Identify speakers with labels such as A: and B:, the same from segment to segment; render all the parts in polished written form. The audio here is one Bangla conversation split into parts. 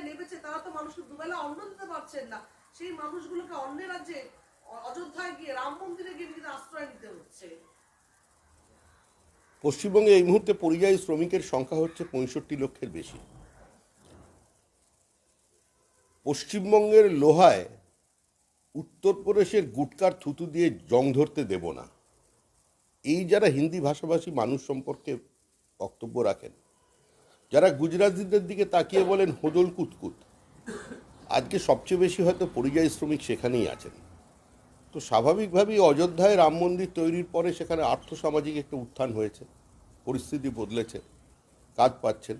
A: নেমেছে তারা তো মানুষকে দুবেলা অন্ন দিতে পারছেন না, সেই মানুষগুলোকে অন্য রাজ্যে অযোধ্যায় গিয়ে রাম মন্দিরে গিয়ে নিজেদের আশ্রয় নিতে হচ্ছে।
B: পশ্চিমবঙ্গে এই মুহূর্তে পরিযায়ী শ্রমিকের সংখ্যা হচ্ছে 65 লক্ষের বেশি। পশ্চিমবঙ্গের লোহায় উত্তরপ্রদেশের গুটকার থুতু দিয়ে জং ধরতে দেব না, এই যারা হিন্দি ভাষাভাষী মানুষ সম্পর্কে বক্তব্য রাখেন, যারা গুজরাটিদের দিকে তাকিয়ে বলেন হোদল কুতকুত, আজকে সবচেয়ে বেশি হয়তো পরিযায়ী শ্রমিক সেখানেই আছেন। তো স্বাভাবিকভাবেই অযোধ্যায় রাম মন্দির তৈরির পরে সেখানে আর্থসামাজিক একটা উত্থান হয়েছে, পরিস্থিতি বদলেছে, কাজ পাচ্ছেন।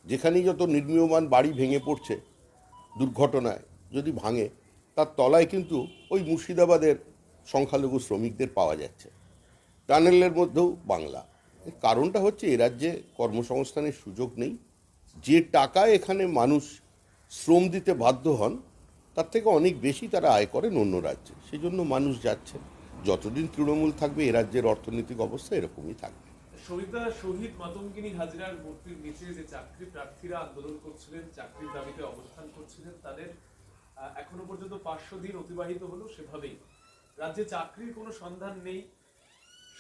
B: যেখানেই যত নির্মীয়মান বাড়ি ভেঙে পড়ছে দুর্ঘটনায়, যদি ভাঙে তার তলায় কিন্তু ওই মুর্শিদাবাদের সংখ্যালঘু শ্রমিকদের পাওয়া যাচ্ছে, টানেলের মধ্যেও বাংলা। এর কারণটা হচ্ছে এ রাজ্যে কর্মসংস্থানের সুযোগ নেই। যে টাকা এখানে মানুষ শ্রম দিতে বাধ্য হন তার থেকে অনেক বেশি তারা আয় করেন অন্য রাজ্যে, সেই জন্য মানুষ যাচ্ছে। যতদিন তৃণমূল থাকবে এ রাজ্যের অর্থনৈতিক অবস্থা এরকমই থাকবে।
C: শহীদ মাতঙ্গিনী হাজরার মূর্তির নিচে যে চাকরি প্রার্থীরা আন্দোলন করছিলেন, চাকরির দাবিতে অবস্থান করছিলেন, তাদের এখনো পর্যন্ত 500 দিন অতিবাহিত হলো, সেভাবেই রাজ্যে চাকরির কোনো সন্ধান নেই,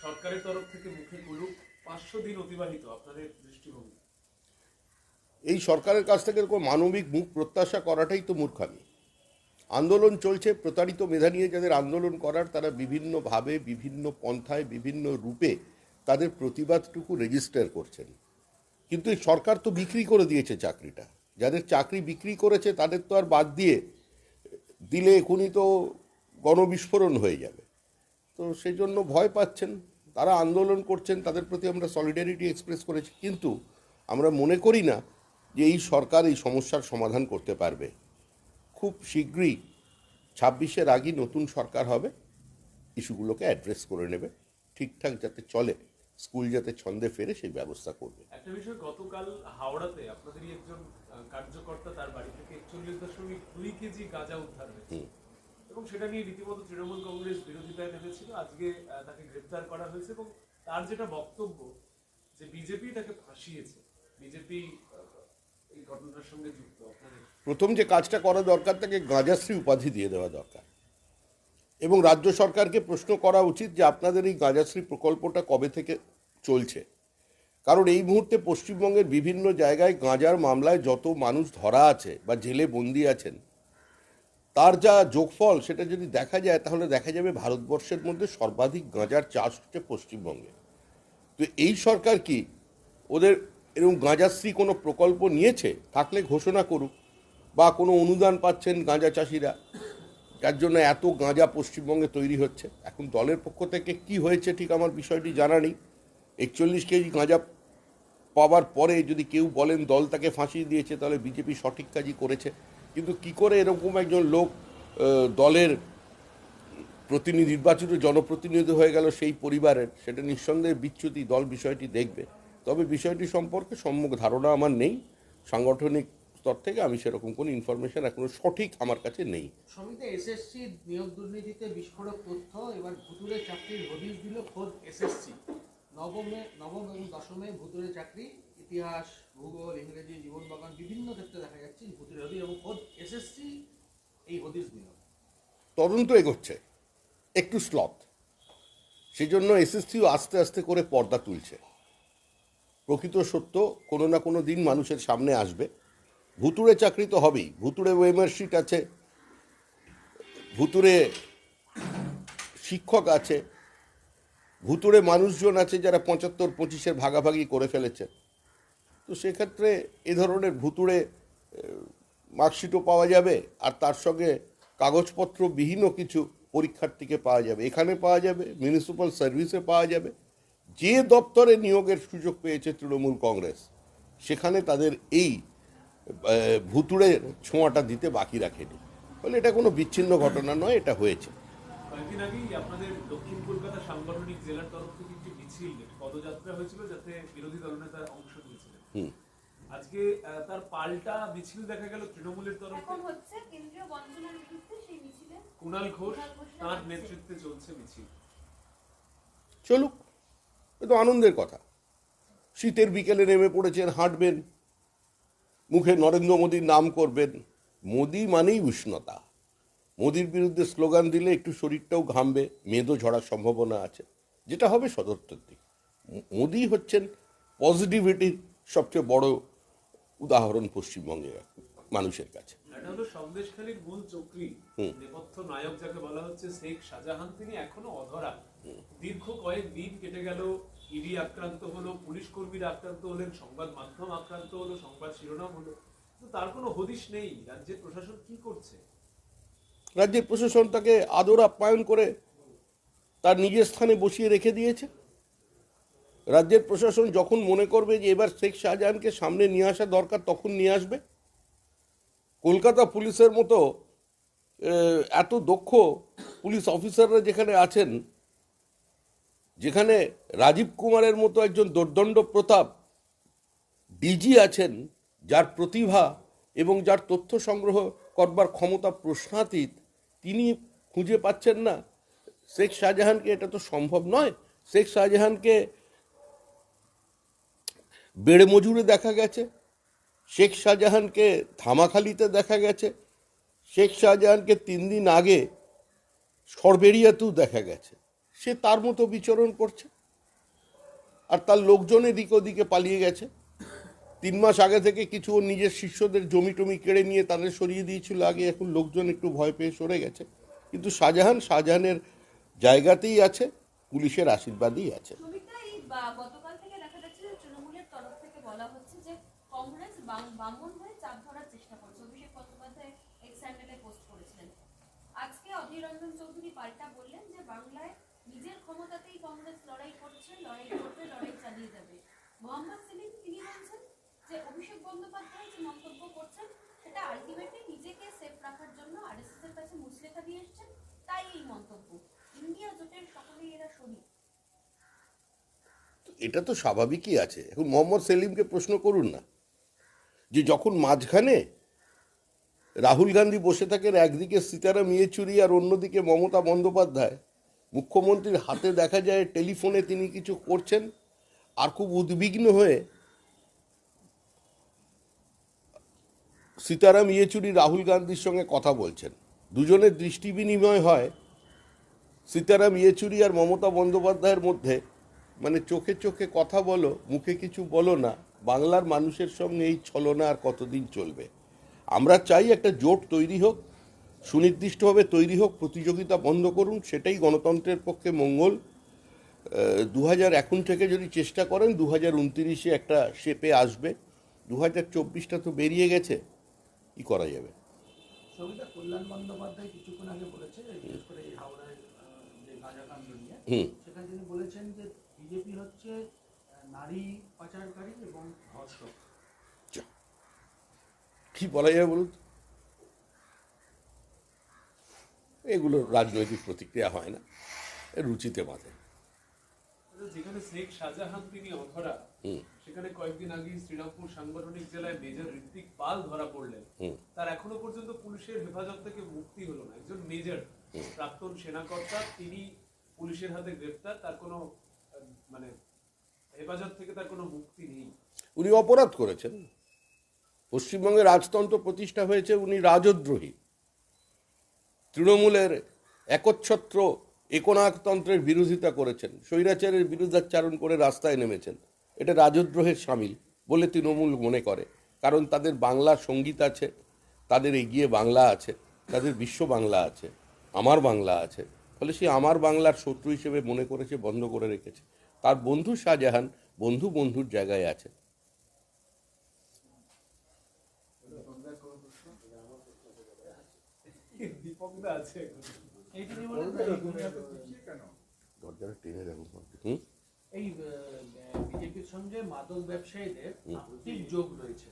C: সরকারের তরফ থেকে মুখে কুলুপ, 500 দিন অতিবাহিত। আপনাদের দৃষ্টিভঙ্গি?
B: এই সরকারের কাছ থেকে এরকম মানবিক মুখ প্রত্যাশা করাটাই তো মূর্খামি। আন্দোলন চলছে, প্রতারিত মেধা নিয়ে যাদের আন্দোলন করার, তারা বিভিন্নভাবে বিভিন্ন পন্থায় বিভিন্ন রূপে তাদের প্রতিবাদটুকু রেজিস্টার করছেন। কিন্তু এই সরকার তো বিক্রি করে দিয়েছে চাকরিটা, যাদের চাকরি বিক্রি করেছে তাদের তো আর বাদ দিয়ে দিলে এখনই তো গণবিস্ফোরণ হয়ে যাবে। তো সেই জন্য ভয় পাচ্ছেন, তারা আন্দোলন করছেন, তাদের প্রতি আমরা সলিডারিটি এক্সপ্রেস করেছি, কিন্তু আমরা মনে করি না যে এই সরকার এই সমস্যার সমাধান করতে পারবে। খুব শীঘ্রই 26-এর আগেই নতুন সরকার হবে, ইস্যুগুলোকে অ্যাড্রেস করে নেবে, ঠিকঠাক যাতে চলে, স্কুল যাতে ছন্দে ফেরে সেই ব্যবস্থা করবে।
C: একটা বিষয়, গতকাল হাওড়াতে আপনাদেরই একজন কার্যকর্তা, তার বাড়ি থেকে 41.2 কেজি গাঁজা উদ্ধার হয়েছে, এবং সেটা নিয়ে রীতিমতো তৃণমূল কংগ্রেস বিরোধিতায় নেমেছিল। আজকে তাকে গ্রেপ্তার করা হয়েছে, এবং তার যেটা বক্তব্য যে বিজেপি তাকে ফাঁসিয়েছে, বিজেপি এই ঘটনার সঙ্গে যুক্ত। আপনাদের
B: প্রথম যে কাজটা করা দরকার, তাকে গাঁজাশ্রী উপাধি দিয়ে দেওয়া দরকার, এবং রাজ্য সরকারকে প্রশ্ন করা উচিত যে আপনাদের এই গাঁজাশ্রী প্রকল্পটা কবে থেকে চলছে। কারণ এই মুহূর্তে পশ্চিমবঙ্গের বিভিন্ন জায়গায় গাঁজার মামলায় যত মানুষ ধরা আছে বা জেলে বন্দি আছেন, তার যা যোগফল সেটা যদি দেখা যায় তাহলে দেখা যাবে ভারতবর্ষের মধ্যে সর্বাধিক গাঁজার চাষ হচ্ছে পশ্চিমবঙ্গে। তো এই সরকার কি ওদের এরকম গাঁজাশ্রী কোনো প্রকল্প নিয়েছে? থাকলে ঘোষণা করুক, বা কোনো অনুদান পাচ্ছেন গাঁজা চাষিরা যার জন্য এত গাঁজা পশ্চিমবঙ্গে তৈরি হচ্ছে। এখন দলের পক্ষ থেকে কি হয়েছে ঠিক আমার বিষয়টি জানা নেই। 41 কেজি গাঁজা পাওয়ার পরে যদি কেউ বলেন দল তাকে ফাঁসিয়ে দিয়েছে, তাহলে বিজেপি সঠিক কাজই করেছে। কিন্তু কি করে এরকম একজন লোক দলের প্রতিনিধি, নির্বাচিত জনপ্রতিনিধি হয়ে গেল সেই পরিবারের, সেটা নিঃসন্দেহে বিচ্যুতি। দল বিষয়টি দেখবে, তবে বিষয়টি সম্পর্কে সম্যক ধারণা আমার নেই। সাংগঠনিক স্তর থেকে আমি সেরকম কোনো ইনফরমেশন এখনো সঠিক আমার কাছে নেই।
D: সমিতি এসএসসি নিয়োগ দুর্নীতিতে বিস্ফোরক তথ্য, এবার ভুতুড়ে চাকরির হদিশ দিল খোদ এসএসসি। নবম এবং দশমে ভুতুড়ে চাকরি, ইতিহাস, ভূগোল, ইংরেজি, জীবনবাগান বিভিন্ন ক্ষেত্রে দেখা যাচ্ছে ভুতুড়ে হদিশ, এবং খোদ এসএসসি এই হদিশ দিল।
B: তদন্ত এগোচ্ছে, একটু স্লথ, সেই জন্য এসএসসিও আস্তে আস্তে করে পর্দা তুলছে। প্রকৃত সত্য কোনো না কোনো দিন মানুষের সামনে আসবে। ভুতুড়ে চাকরি তো হবেই, ভুতুড়ে ওয়েমার শিট আছে, ভুতুড়ে শিক্ষক আছে, ভুতুড়ে মানুষজন আছে যারা 75-25-এর ভাগাভাগি করে ফেলেছে। তো সেক্ষেত্রে এ ধরনের ভুতুড়ে মার্কশিটও পাওয়া যাবে, আর তার সঙ্গে কাগজপত্র বিহীনও কিছু পরীক্ষার্থীকে পাওয়া যাবে, এখানে পাওয়া যাবে, মিউনিসিপ্যাল সার্ভিসে পাওয়া যাবে। যে দপ্তরে নিয়োগের সুযোগ পেয়েছে তৃণমূল কংগ্রেস, সেখানে তাদের এই ভুতুড়ে ছোঁয়াটা দিতে বাকি রাখেনি। ফলে এটা কোনো বিচ্ছিন্ন ঘটনা নয়, এটা হয়েছে।
C: কয়েকদিন আগেই আপনাদের দক্ষিণ কলকাতা সাংগঠনিক জেলার তরফ থেকে একটি মিছিল, পদযাত্রা হয়েছিল, যাতে বিরোধী দলনেতা অংশ নিয়েছিলেন। আজকে তার পাল্টা মিছিল দেখা গেল তৃণমূলের তরফ থেকে। কুণাল ঘোষ তার নেতৃত্বে চলছে মিছিল।
B: চলুক, এ তো আনন্দের কথা। শীতের বিকেলে নেমে পড়েছেন, হাঁটবেন, মুখে নরেন্দ্র মোদীর নাম করবেন। মোদী মানেই উষ্ণতা। মোদীর বিরুদ্ধে স্লোগান দিলে একটু শরীরটাও ঘামবে, মেদও ঝরার সম্ভাবনা আছে, যেটা হবে সদর্থক দিক। মোদী হচ্ছেন পজিটিভিটির সবচেয়ে বড় উদাহরণ পশ্চিমবঙ্গের মানুষের কাছে।
C: এটা হলো সন্দেশখালীর মূল চক্রী, নেপথ্য নায়ক যাকে বলা হচ্ছে শেখ শাহজাহান, তিনি এখনো অধরা। দীর্ঘ কয়েক দিন কেটে গেল, ইডি আক্রান্ত হলো, পুলিশ কর্মীরা আক্রান্ত হলেন, সংবাদ মাধ্যম আক্রান্ত হলো, সংবাদ শিরোনাম হলো, কিন্তু তার কোনো হদিশ নেই। রাজ্যের প্রশাসন কি করছে?
B: রাজ্যের প্রশাসন তাকে আদর আপ্যায়ন করে তার নিজের স্থানে বসিয়ে রেখে দিয়েছে। রাজ্যের প্রশাসন যখন মনে করবে যে এবার শেখ শাহজাহানকে সামনে নিয়ে আসা দরকার, তখন নিয়ে আসবে। কলকাতা পুলিশের মতো এত দক্ষ পুলিশ অফিসাররা যেখানে আছেন, যেখানে রাজীব কুমারের মতো একজন দুর্দণ্ড প্রতাপ ডিজি আছেন, যার প্রতিভা এবং যার তথ্য সংগ্রহ করবার ক্ষমতা প্রশ্নাতীত, তিনি খুঁজে পাচ্ছেন না শেখ শাহজাহানকে। এটা তো সম্ভব নয়। শেখ শাহজাহানকে বেড়ে মজুরে দেখা গেছে, শেখ শাহজাহানকে ধামাখালিতে দেখা গেছে, শেখ শাহজাহানকে 3 দিন আগে সরবেরিয়াতেও দেখা গেছে। সে তার মতো বিচরণ করছে, আর তার লোকজন এদিক ওদিকে পালিয়ে গেছে। 3 মাস আগে থেকে কিছু ওর নিজের শিষ্যদের জমি টমি কেড়ে নিয়ে তাদের সরিয়ে দিয়েছিল আগে, এখন লোকজন একটু ভয় পেয়ে সরে গেছে। কিন্তু শাহজাহানের জায়গাতেই আছে, পুলিশের আশীর্বাদই আছে।
E: গতকাল থেকে দেখা যাচ্ছে যে তৃণমূলের তরফ থেকে বলা হচ্ছে যে কংগ্রেস বামন হয়ে চাপ ধরার চেষ্টা করছে। অভিষেক বন্দ্যোপাধ্যায় এক্স হ্যান্ডেলে পোস্ট করেছিলেন। আজকে অধীর রঞ্জন চৌধুরী পাল্টা বললেন যে বাংলায় নিজের ক্ষমতাতেই কংগ্রেস লড়াই করছে, লড়াই করবে, লড়াই চালিয়ে যাবে। মোহাম্মদ সেলিম তিনি বলছেন যে অভিষেক বন্দ্যোপাধ্যায় যে মন্তব্য করছেন সেটা আলটিমেটলি নিজেকে সেফ রাখার জন্য আরএসএস এর কাছে মুচলেখা দিয়ে এসছেন, তাই এই মন্তব্য। ইন্ডিয়া জোটের সকলেই এরা শরিক।
B: এটা তো স্বাভাবিকই আছে। এখন মোহাম্মদ সেলিমকে প্রশ্ন করুন না, যে যখন মাঝখানে রাহুল গান্ধী বসে থাকেন, একদিকে সীতারাম ইয়েচুরি আর অন্যদিকে মমতা বন্দ্যোপাধ্যায়, মুখ্যমন্ত্রীর হাতে দেখা যায় টেলিফোনে তিনি কিছু করছেন, আর খুব উদ্বিগ্ন হয়ে সীতারাম ইয়েচুরি রাহুল গান্ধীর সঙ্গে কথা বলছেন। দুজনের দৃষ্টি বিনিময় হয় সীতারাম ইয়েচুরি আর মমতা বন্দ্যোপাধ্যায়ের মধ্যে, মানে চোখে চোখে কথা বলো, মুখে কিছু বলো না। বাংলার মানুষের সঙ্গে এই ছলনা আর কতদিন চলবে? আমরা চাই একটা জোট তৈরি হোক, সুনির্দিষ্টভাবে তৈরি হোক, প্রতিযোগিতা বন্ধ করুন, সেটাই গণতন্ত্রের পক্ষে মঙ্গল। 2000 এখন থেকে যদি চেষ্টা করেন 2029-এ একটা শেপে আসবে। 2024টা তো বেরিয়ে গেছে, কি করা যাবে?
D: সবিতা কল্যাণ বন্দ্যোপাধ্যায় কিছুক্ষণ আগে বলেছে, বিশেষ করে এই হাওড়ায় যে গাঁজাকাণ্ড নিয়ে, সেখানে তিনি বলেছেন যে বিজেপি হচ্ছে নারী পাচারকারী এবং ধর্ষক।
B: কি বলা যাবে বলুন? এগুলো রাজনৈতিক প্রতিক্রিয়া হয় না, রুচিতে বাঁধে।
C: যেখানে শেখ শাহজাহান তিনি অধরা, সেখানে কয়েকদিন আগে শ্রীরামপুর সাংগঠনিক জেলায় মেজর ঋত্বিক পাল ধরা পড়লেন। তার এখনো পর্যন্ত পুলিশের হেফাজত থেকে মুক্তি হলো না। একজন মেজর, প্রাক্তন সেনাকর্তা, তিনি পুলিশের হাতে গ্রেফতার, তার কোনো মানে হেফাজত থেকে তার কোনো মুক্তি নেই।
B: উনি অপরাধ করেছেন। পশ্চিমবঙ্গে রাজতন্ত্র প্রতিষ্ঠা হয়েছে, উনি রাজদ্রোহী। তৃণমূলের একচ্ছত্র একনায়কতন্ত্রের বিরোধিতা করেছেন, স্বৈরাচারের বিরুদ্ধাচারণ করে রাস্তায় নেমেছেন। এটা রাজদ্রোহের শামিল বলে তৃণমূল মনে করে, কারণ তাদের বাংলা সঙ্গীত আছে, তাদের এগিয়ে বাংলা আছে, তাদের বিশ্ব বাংলা আছে, আমার বাংলা আছে। ফলে সে আমার বাংলার শত্রু হিসেবে মনে করেছে, বন্ধ করে রেখেছে। তার বন্ধু শাহজাহান বন্ধুর জায়গায় আছে।
C: দীপকদা আছে
B: দরজাটা টেনে রাখুন।
D: এই বিজেপির সঙ্গে মাদক ব্যবসায়ীদের আর্থিক যোগ রয়েছে,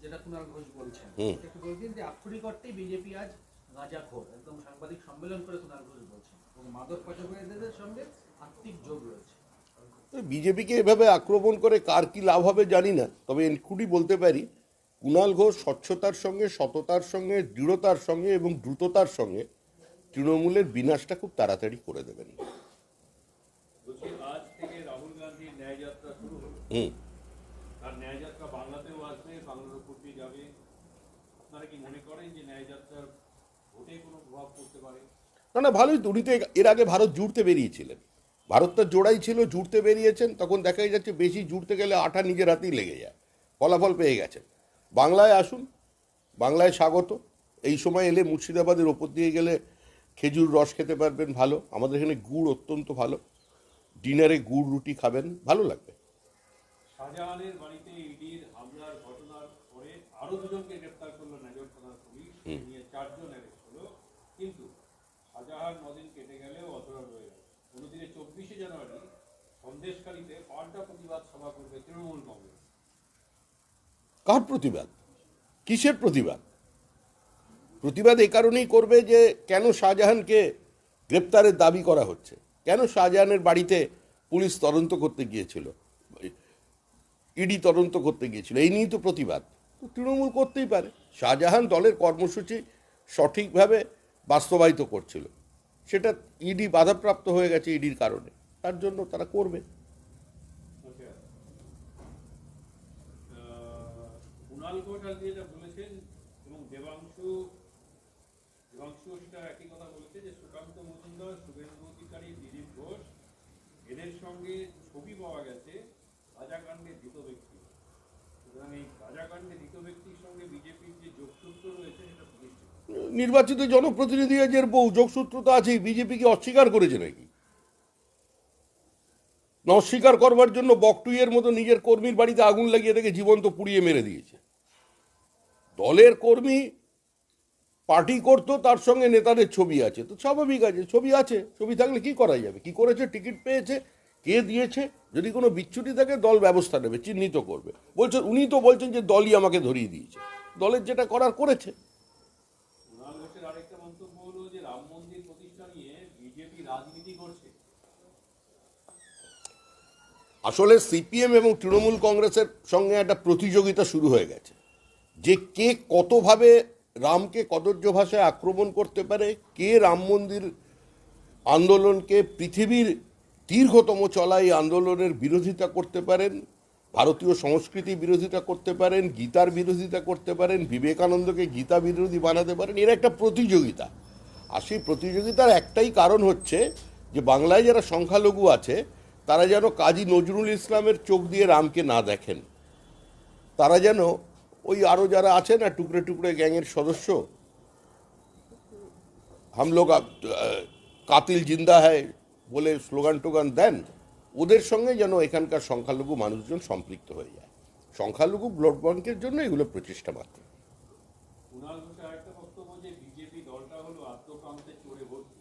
D: যেটা কুণাল ঘোষ বলছেন। একটু বলছেন যে আক্ষরিক অর্থেই বিজেপি আজ গাঁজাখোর, একদম সাংবাদিক সম্মেলন করে কুণাল ঘোষ বলছেন, এবং মাদক পাচারকারীদের সঙ্গে আর্থিক যোগ রয়েছে।
B: বিজেপিকে এভাবে আক্রমণ করে কার কি লাভ হবে জানি না, তবে এনকুডি বলতে পারি কুণাল ঘোষ স্বচ্ছতার সঙ্গে, সততার সঙ্গে, দৃঢ়তার সঙ্গে এবং দ্রুততার সঙ্গে তৃণমূলের বিনাশটা খুব তাড়াতাড়ি করে দেবেন।
F: আজ থেকে রাহুল গান্ধীর ন্যায় যাত্রা শুরু হলো। আর ন্যায় যাত্রা বাংলাতেও আসবে, বাংলার উপর দিয়ে যাবে। আপনারা কি মনে করেন যে ন্যায়যাত্রার ভোটে কোনো প্রভাব পড়তে পারে?
B: না, ভালোই তো। উনি তো এর আগে ভারত জুড়তে বেরিয়েছিলেন, ভারতটা জোড়াই ছিল, জুড়তে বেরিয়েছেন, তখন দেখা যাচ্ছে বেশি জুড়তে গেলে আঠা নিজের হাতেই লেগে যায়, ফলাফল পেয়ে গেছেন। বাংলায় আসুন, বাংলায় স্বাগত। এই সময় এলে মুর্শিদাবাদের ওপর দিয়ে গেলে খেজুর রস খেতে পারবেন, ভালো। আমাদের এখানে গুড় অত্যন্ত ভালো, ডিনারে গুড় রুটি খাবেন, ভালো লাগবে।
F: শাহজাহানের বাড়িতে ইডির হামলার ঘটনার পরে আরো দুজনকে গ্রেপ্তার করলো নাজির থানার পুলিশ, নিয়ে 4 জন অ্যারেস্ট হলো। কিন্তু শাহজাহান নদিন কেটে গেলেও অধরা রয়ে গেল। অন্যদিকে 24শে জানুয়ারি সন্দেশখালীতে পাল্টা প্রতিবাদ সভা করবে তৃণমূল কংগ্রেস।
B: কার প্রতিবাদ? কিসের প্রতিবাদ? প্রতিবাদ এই কারণেই করবে যে কেন শাহজাহানকে গ্রেপ্তারের দাবি করা হচ্ছে, কেন শাহজাহানের বাড়িতে পুলিশ তদন্ত করতে গিয়েছিল, ইডি তদন্ত করতে গিয়েছিল, এই নিয়েই তো প্রতিবাদ। তো তৃণমূল করতেই পারে। শাহজাহান দলের কর্মসূচি সঠিকভাবে বাস্তবায়িত করছিল, সেটা ইডি বাধাপ্রাপ্ত হয়ে গেছে ইডির কারণে, তার জন্য তারা করবে।
F: কুণাল ঘোষাল যেটা বলেছেন এবং দেবাংশু সেটা একই কথা বলেছে যে সুকান্ত মজুমদার, শুভেন্দু অধিকারী, দিলীপ ঘোষ এদের সঙ্গে ছবি পাওয়া গেছে গাজাকাণ্ডে ধৃত ব্যক্তি। সুতরাং এই গাজাকাণ্ডে ধৃত ব্যক্তির সঙ্গে বিজেপির যে যোগসূত্র রয়েছে সেটা প্রতিষ্ঠিত।
B: নির্বাচিত জনপ্রতিনিধি এর বউ, যোগসূত্র তো আছেই। বিজেপিকে অস্বীকার করেছে নাকি? না, অস্বীকার করবার জন্য বকটুইয়ের মতো নিজের কর্মীর বাড়িতে আগুন লাগিয়ে তাকে জীবন্ত পুড়িয়ে মেরে দিয়েছে। দলের কর্মী পার্টি করতো, তার সঙ্গে নেতাদের ছবি আছে, তো স্বাভাবিক আছে, ছবি আছে, ছবি থাকলে কি করা যাবে? কি করেছে, টিকিট পেয়েছে, কে দিয়েছে, যদি কোনো বিচ্যুতি থাকে দল ব্যবস্থা নেবে, চিহ্নিত করবে। বলছেন, উনি তো বলছেন যে দলই আমাকে ধরিয়ে দিয়েছে, দলের যেটা করার করেছে।
F: কুণাল ঘোষের আরেকটা মন্তব্য হলো যে রাম মন্দির প্রতিষ্ঠা নিয়ে বিজেপি রাজনীতি করছে।
B: আসলে সিপিএম এবং তৃণমূল কংগ্রেসের সঙ্গে একটা প্রতিযোগিতা শুরু হয়ে গেছে, যে কে কতভাবে রামকে কদর্য ভাষায় আক্রমণ করতে পারে, কে রাম মন্দির আন্দোলনকে পৃথিবীর দীর্ঘতম চলা এই আন্দোলনের বিরোধিতা করতে পারেন, ভারতীয় সংস্কৃতি বিরোধিতা করতে পারেন, গীতার বিরোধিতা করতে পারেন, বিবেকানন্দকে গীতা বিরোধী বানাতে পারেন। এর একটা প্রতিযোগিতা। আর সেই প্রতিযোগিতার একটাই কারণ হচ্ছে যে বাংলায় যারা সংখ্যালঘু আছে তারা যেন কাজী নজরুল ইসলামের চোখ দিয়ে রামকে না দেখেন, তারা যেন ওই আরও যারা আছে না টুকরে টুকরে গ্যাংয়ের সদস্য, হাম লোগ কাতিল জিন্দা হ্যায় বলে স্লোগান টোগান দেন, ওদের সঙ্গে যেন এখানকার সংখ্যালঘু মানুষজন সম্পৃক্ত হয়ে যায়। সংখ্যালঘু ভোট ব্যাংকের জন্য এগুলো প্রচেষ্টা মাত্র।
F: কুণাল ঘোষের আরেকটা বক্তব্য যে বিজেপি দলটা হলো আত্মকান্তে চড়ে ভর্তি।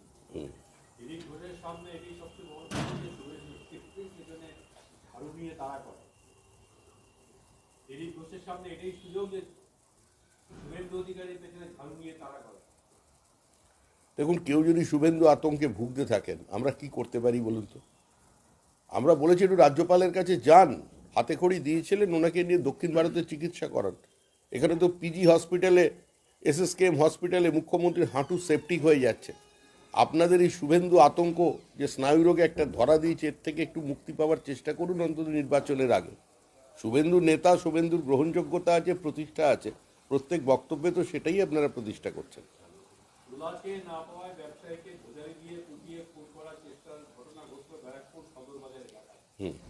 F: দিলীপ ঘোষের সামনে এটি সবচেয়ে বড় কথা যে সেখানে ঝাড়ু নিয়ে তাড়া করে। দিলীপ ঘোষের সামনে এটাই সুযোগ যে শুভেন্দু অধিকারীর পেছনে ঝাড়ু নিয়ে তাড়া করে।
B: দেখুন, কেউ যদি শুভেন্দু আতঙ্কে ভুগতে থাকেন, আমরা কি করতে পারি বলুন তো? আমরা বলেছি একটু রাজ্যপালের কাছে যান, হাতে খড়ি দিয়েছিলেন ওনাকে নিয়ে দক্ষিণ ভারতে চিকিৎসা করান। এখানে তো পিজি হসপিটালে, এসএসকেএম হসপিটালে মুখ্যমন্ত্রীর হাঁটু সেপটিক হয়ে যাচ্ছে। আপনাদের এই শুভেন্দু আতঙ্ক যে স্নায়ুরোগে একটা ধরা দিয়েছে, এর থেকে একটু মুক্তি পাওয়ার চেষ্টা করুন অন্তত নির্বাচনের আগে। শুভেন্দুর নেতা, শুভেন্দুর গ্রহণযোগ্যতা আছে, প্রতিষ্ঠা আছে, প্রত্যেক বক্তব্যে তো সেটাই আপনারা প্রতিষ্ঠা করছেন।
F: তুলাকে না পাওয়ায় ব্যবসায়ীকে ধরে দিয়ে কুপিয়ে খুন করার চেষ্টার ঘটনা ঘটল ব্যারাকপুর সদর বাজার এলাকায়।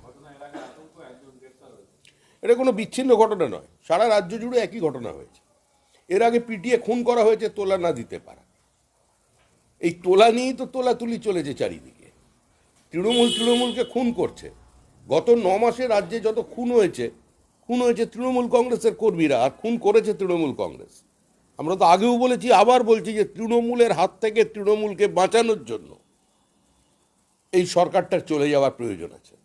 F: ঘটনা এলাকায় আতঙ্ক, একজন গ্রেপ্তার হয়েছে।
B: এটা কোনো বিচ্ছিন্ন ঘটনা নয়, সারা রাজ্য জুড়ে একই ঘটনা হয়েছে। এর আগে পিটিয়ে খুন করা হয়েছে তোলা না দিতে পারা। এই তোলা নিয়েই তো তোলাতুলি চলেছে চারিদিকে। তৃণমূলকে খুন করছে। গত 9 মাসে রাজ্যে যত খুন হয়েছে তৃণমূল কংগ্রেসের কর্মীরা, আর খুন করেছে তৃণমূল কংগ্রেস। আমরা তো আগেও বলেছি, আবার বলছি যে তৃণমূলের হাত থেকে তৃণমূলকে বাঁচানোর জন্য এই সরকারটার চলে যাওয়ার প্রয়োজন আছে।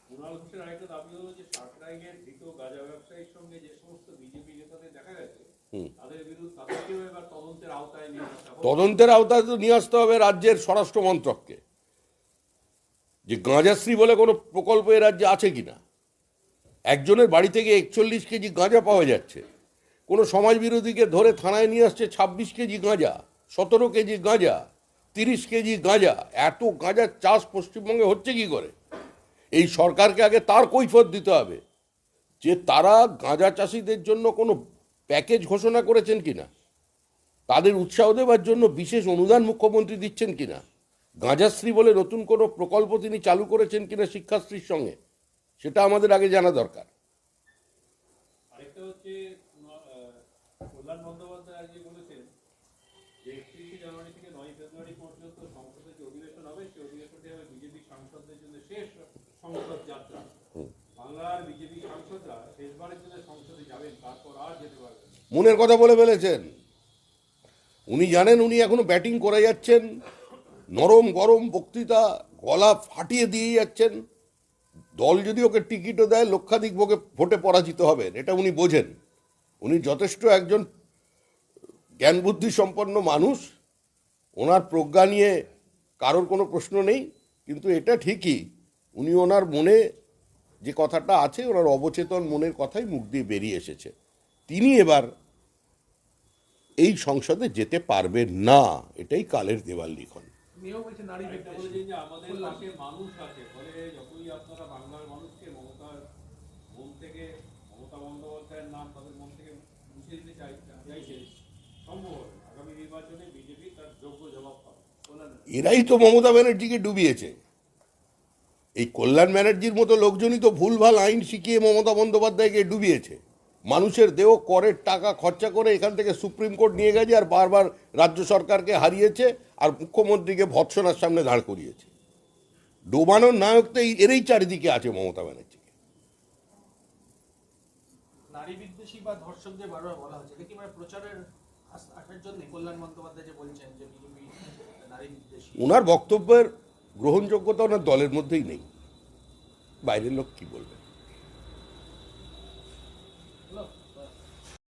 F: কুণাল ঘোষের আরেকটা দাবি হলো যে সাকরাইলের ধৃত গাঁজা ব্যবসায়ীর সঙ্গে যে সমস্ত বিজেপি নেতাদের দেখা গেছে তাদের বিরুদ্ধে তাদেরকেও এবার তদন্তের আওতায় নিয়ে আসা হবে।
B: তদন্তের আওতায় তো নিয়ে আসতে হবে রাজ্যের স্বরাষ্ট্র মন্ত্রককে, যে গাঁজাশ্রী বলে কোনো প্রকল্প এ রাজ্যে আছে কিনা। একজনের বাড়ি থেকে 41 কেজি গাঁজা পাওয়া যাচ্ছে, কোনো সমাজ বিরোধীকে ধরে থানায় নিয়ে আসছে 26 কেজি গাঁজা, 17 কেজি গাঁজা, 30 কেজি গাঁজা। এত গাঁজার চাষ পশ্চিমবঙ্গে হচ্ছে কি করে? এই সরকারকে আগে তার কৈফিয়ত দিতে হবে যে তারা গাঁজা চাষিদের জন্য কোনো প্যাকেজ ঘোষণা করেছেন কিনা, তাদের উৎসাহ দেওয়ার জন্য বিশেষ অনুদান মুখ্যমন্ত্রী দিচ্ছেন কিনা, গাঁজাশ্রী বলে নতুন কোনো প্রকল্প তিনি চালু করেছেন কিনা শিক্ষাশ্রীর সঙ্গে, সেটা আমাদের আগে জানা দরকার।
F: আরেকটা হচ্ছে কল্যাণ বন্দ্যোপাধ্যায় আজকে বলেছেন যে 31 জানুয়ারি থেকে 9 ফেব্রুয়ারি পর্যন্ত সংসদের যে অধিবেশন হবে সেই অধিবেশনটি হবে বিজেপি সাংসদদের জন্য শেষ সংসদ যাত্রা। বাংলার বিজেপি সাংসদরা শেষবারের জন্য সংসদে যাবেন, তারপর আর যেতে পারবেন না।
B: মনের কথা বলে ফেলেছেন। উনি জানেন উনি এখনো ব্যাটিং করে যাচ্ছেন, নরম গরম বক্তৃতা গলা ফাটিয়ে দিয়ে যাচ্ছেন। দল যদি ওকে টিকিটও দেয় লক্ষাধিক ভোটে পরাজিত হবেন, এটা উনি বোঝেন। উনি যথেষ্ট একজন জ্ঞান বুদ্ধি সম্পন্ন মানুষ, ওনার প্রজ্ঞা নিয়ে কারোর কোনো প্রশ্ন নেই। কিন্তু এটা ঠিকই উনি ওনার মনে যে কথাটা আছে, ওনার অবচেতন মনের কথাই মুখ দিয়ে বেরিয়ে এসেছে। তিনি এবার এই সংসদে যেতে পারবেন না, এটাই কালের দেওয়াল লিখন।
D: নিয়োগ হয়েছে নারী
F: আরেকটা
D: বিদ্বেষী।
F: বলেছেন যে আমাদের পাশে মানুষ আছে, ফলে যতই আপনারা বাংলার মানুষকে মমতা বন্দ্যোপাধ্যায়ের নাম তাদের মন থেকে মুছে দিতে চাইছেন, সম্ভব হবে না। আগামী নির্বাচনে বিজেপি তার যোগ্য জবাব পাবে।
B: এরাই তো মমতা ব্যানার্জিকে ডুবিয়েছে। এই কল্যাণ ব্যানার্জির মতো লোকজনই তো ভুলভাল আইন শিখিয়ে মমতা বন্দ্যোপাধ্যায়কে ডুবিয়েছে। মানুষের দেহ করের টাকা খরচা করে এখান থেকে সুপ্রিম কোর্ট নিয়ে গেছে, আর বারবার রাজ্য সরকারকে হারিয়েছে, আর মুখ্যমন্ত্রীকে ভৎসনার সামনে দাঁড় করিয়েছে। ডোবানোর নায়ক তো এরই চারিদিকে আছে মমতা ব্যানার্জিকে।
D: নারী বিদ্বেষী বা ধর্ষকদের বারবার বলা হচ্ছে, এটা কি মানে প্রচারের আসার জন্য কল্যাণ বন্দ্যোপাধ্যায় যে বলছেন যে বিজেপি নারী বিদ্বেষী?
B: ওনার বক্তব্যের গ্রহণযোগ্যতা ওনার দলের মধ্যেই নেই, বাইরের লোক কি বলবে।